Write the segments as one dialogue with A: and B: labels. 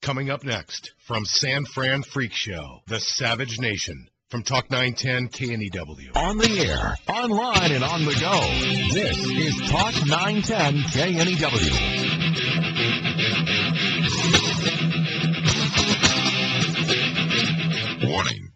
A: Coming up next, from San Fran Freak Show, the Savage Nation. From Talk 910 KNEW.
B: On the air, online, and on the go. This is Talk 910 KNEW.
C: Warning.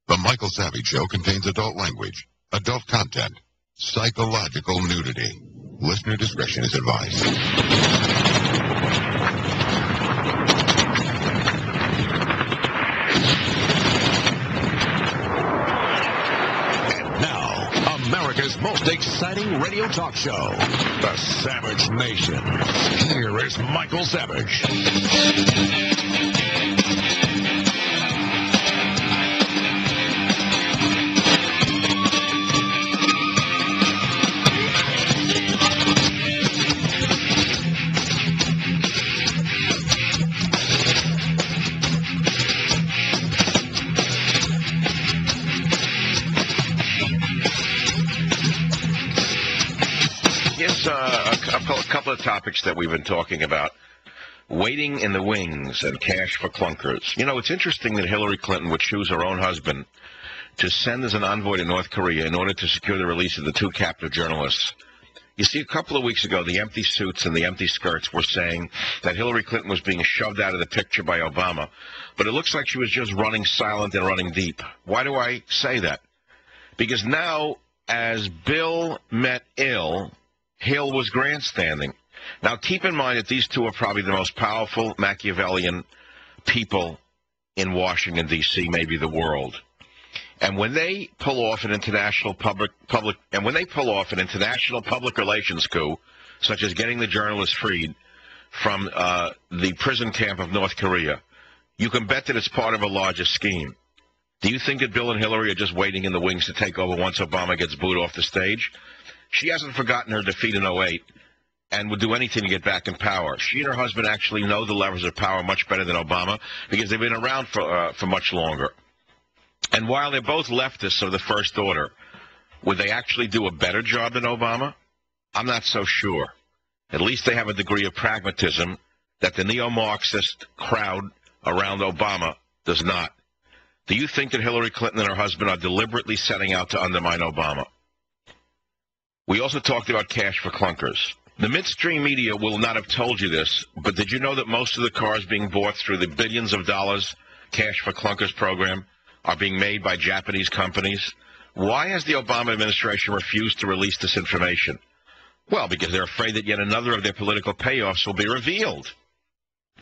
C: The Michael Savage Show contains adult language, adult content, psychological nudity. Listener discretion is advised.
B: America's most exciting radio talk show, The Savage Nation. Here is Michael Savage.
D: A couple of topics that we've been talking about. Waiting in the wings and cash for clunkers. You know, it's interesting that Hillary Clinton would choose her own husband to send as an envoy to North Korea in order to secure the release of the two captive journalists. You see, a couple of weeks ago, the empty suits and the empty skirts were saying that Hillary Clinton was being shoved out of the picture by Obama, but it looks like she was just running silent and running deep. Why do I say that? Because now, as Bill met ill, Hill was grandstanding. Now, keep in mind that these two are probably the most powerful Machiavellian people in Washington, D.C., maybe the world. And when they pull off an international public relations coup, such as getting the journalists freed from the prison camp of North Korea, you can bet that it's part of a larger scheme. Do you think that Bill and Hillary are just waiting in the wings to take over once Obama gets booed off the stage? She hasn't forgotten her defeat in 2008 and would do anything to get back in power. She and her husband actually know the levers of power much better than Obama because they've been around for much longer. And while they're both leftists of the first order, would they actually do a better job than Obama? I'm not so sure. At least they have a degree of pragmatism that the neo-Marxist crowd around Obama does not. Do you think that Hillary Clinton and her husband are deliberately setting out to undermine Obama? We also talked about cash for clunkers. The midstream media will not have told you this, but did you know that most of the cars being bought through the billions of dollars cash for clunkers program are being made by Japanese companies? Why has the Obama administration refused to release this information? Well, because they're afraid that yet another of their political payoffs will be revealed.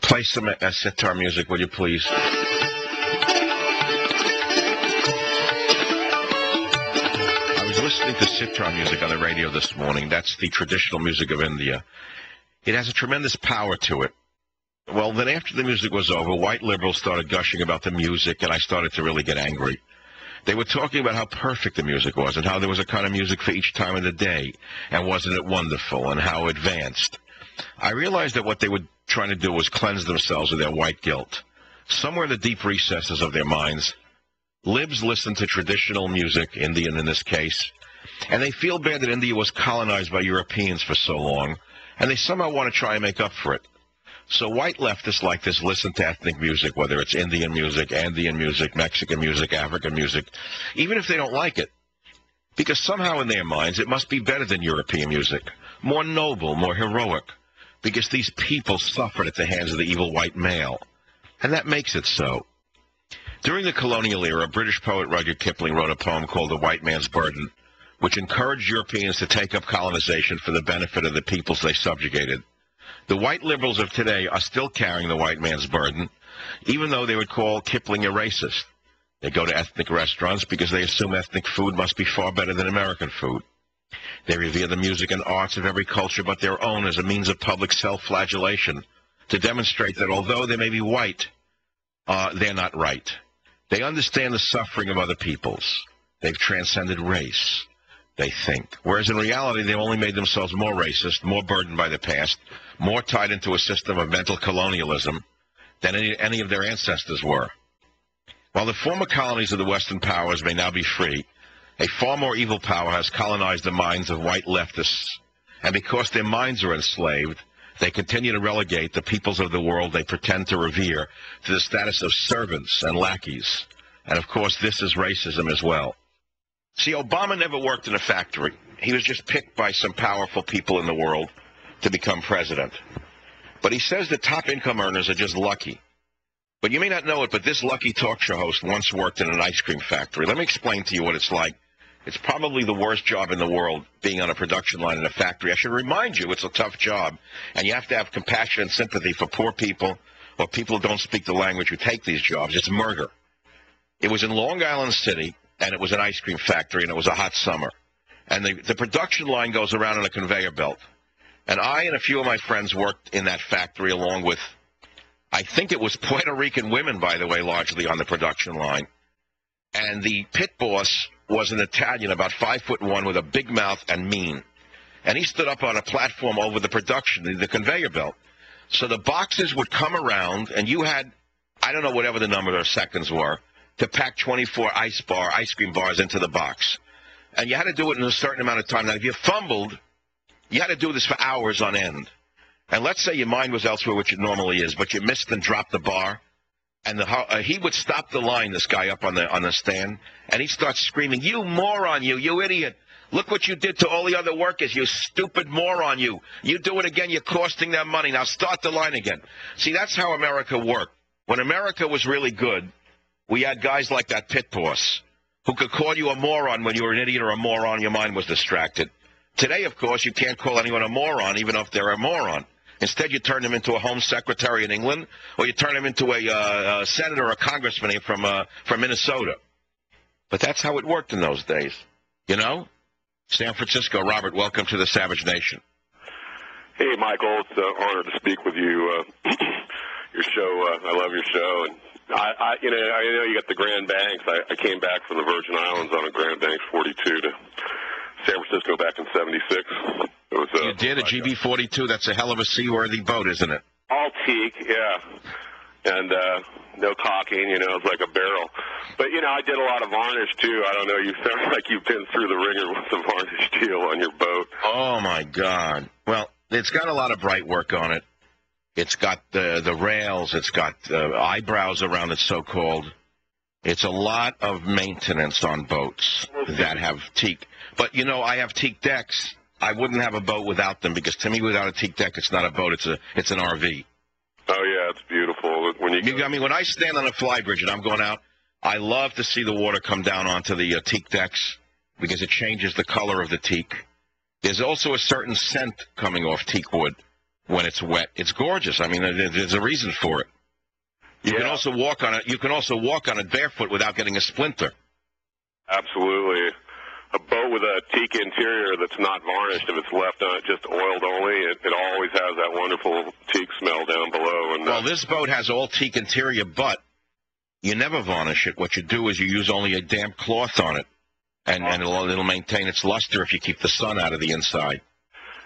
D: Play some sitar music, will you please? Listening to sitar music on the radio this morning. That's the traditional music of India. It has a tremendous power to it. Well, then after the music was over, white liberals started gushing about the music, and I started to really get angry. They were talking about how perfect the music was and how there was a kind of music for each time of the day, and wasn't it wonderful, and how advanced. I realized that what they were trying to do was cleanse themselves of their white guilt. Somewhere in the deep recesses of their minds, libs listen to traditional music, Indian in this case, and they feel bad that India was colonized by Europeans for so long, and they somehow want to try and make up for it. So white leftists like this listen to ethnic music, whether it's Indian music, Andean music, Mexican music, African music, even if they don't like it, because somehow in their minds it must be better than European music, more noble, more heroic, because these people suffered at the hands of the evil white male, and that makes it so. During the colonial era, British poet Rudyard Kipling wrote a poem called The White Man's Burden, which encouraged Europeans to take up colonization for the benefit of the peoples they subjugated. The white liberals of today are still carrying the white man's burden, even though they would call Kipling a racist. They go to ethnic restaurants because they assume ethnic food must be far better than American food. They revere the music and arts of every culture but their own as a means of public self-flagellation, to demonstrate that although they may be white, they're not right. They understand the suffering of other peoples. They've transcended race, they think. Whereas in reality, they've only made themselves more racist, more burdened by the past, more tied into a system of mental colonialism than any of their ancestors were. While the former colonies of the Western powers may now be free, a far more evil power has colonized the minds of white leftists. And because their minds are enslaved, They continue to relegate the peoples of the world they pretend to revere to the status of servants and lackeys. And, of course, this is racism as well. See, Obama never worked in a factory. He was just picked by some powerful people in the world to become president. But he says that top income earners are just lucky. But you may not know it, but this lucky talk show host once worked in an ice cream factory. Let me explain to you what it's like. It's probably the worst job in the world, being on a production line in a factory. I should remind you, it's a tough job, and you have to have compassion and sympathy for poor people or people who don't speak the language who take these jobs. It's murder. It was in Long Island City, and it was an ice cream factory, and it was a hot summer. And the production line goes around on a conveyor belt. And I and a few of my friends worked in that factory along with, I think it was Puerto Rican women, by the way, largely on the production line. And the pit boss was an Italian, about 5'1", with a big mouth and mean. And he stood up on a platform over the production, the conveyor belt. So the boxes would come around, and you had, I don't know, whatever the number of seconds were, to pack 24 ice cream bars into the box. And you had to do it in a certain amount of time. Now, if you fumbled, you had to do this for hours on end. And let's say your mind was elsewhere, which it normally is, but you missed and dropped the bar. And he would stop the line, this guy up on the stand, and he'd start screaming, "You moron, you idiot. Look what you did to all the other workers, you stupid moron, you. You do it again, you're costing them money. Now start the line again." See, that's how America worked. When America was really good, we had guys like that pit boss who could call you a moron when you were an idiot or a moron, your mind was distracted. Today, of course, you can't call anyone a moron, even if they're a moron. Instead, you turn them into a home secretary in England, or you turn them into a senator or a congressman from Minnesota. But that's how it worked in those days, you know? San Francisco, Robert, welcome to the Savage Nation.
E: Hey, Michael, it's an honor to speak with you. Your show, I love your show, and I know you got the Grand Banks. I came back from the Virgin Islands on a Grand Banks 42 to San Francisco back in '76. It was
D: you did a GB-42. That's a hell of a seaworthy boat, isn't it?
E: All teak, yeah, and no caulking. It's like a barrel. But I did a lot of varnish too. I don't know. You sound like you've been through the ringer with the varnish deal on your boat.
D: Oh my God! Well, it's got a lot of bright work on it. It's got the rails. It's got eyebrows around it, so-called. It's a lot of maintenance on boats that have teak. But, I have teak decks. I wouldn't have a boat without them, because to me, without a teak deck, it's not a boat. It's an RV.
E: Oh, yeah, it's beautiful.
D: When I stand on a fly bridge and I'm going out, I love to see the water come down onto the teak decks because it changes the color of the teak. There's also a certain scent coming off teak wood when it's wet. It's gorgeous. I mean, there's a reason for it. You can also walk on it. You can also walk on it barefoot without getting a splinter.
E: Absolutely. A boat with a teak interior that's not varnished, if it's left just oiled only, it always has that wonderful teak smell down below. And
D: well, this boat has all teak interior, but you never varnish it. What you do is you use only a damp cloth on it, and it'll maintain its luster if you keep the sun out of the inside.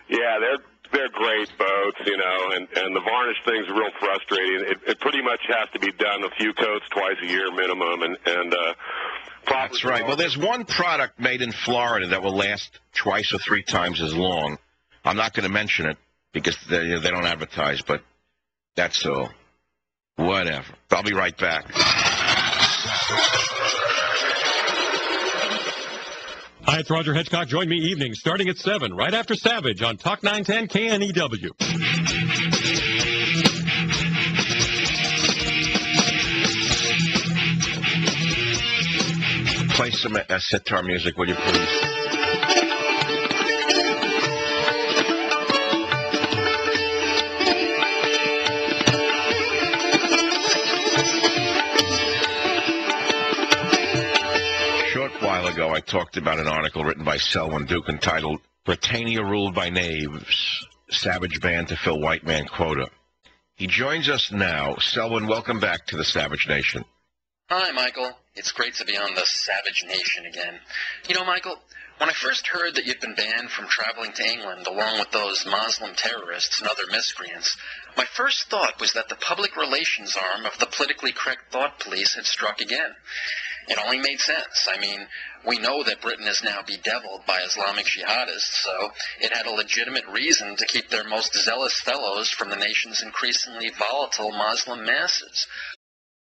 E: Yeah, they're great boats, and the varnish thing's real frustrating. It pretty much has to be done a few coats twice a year minimum, and
D: that's right. Well, there's one product made in Florida that will last twice or three times as long. I'm not going to mention it because they don't advertise, but that's all. Whatever. I'll be right back.
F: Hi, it's Roger Hitchcock. Join me evenings starting at 7, right after Savage on Talk 910 KNEW.
D: Play some sitar music, will you please? While ago, I talked about an article written by Selwyn Duke entitled "Britannia Ruled by Knaves, Savage Band to Fill White Man Quota." He joins us now. Selwyn, welcome back to the Savage Nation.
G: Hi, Michael. It's great to be on the Savage Nation again. Michael, when I first heard that you'd been banned from traveling to England along with those Muslim terrorists and other miscreants, my first thought was that the public relations arm of the politically correct thought police had struck again. It only made sense. I mean, we know that Britain is now bedeviled by Islamic jihadists, so it had a legitimate reason to keep their most zealous fellows from the nation's increasingly volatile Muslim masses.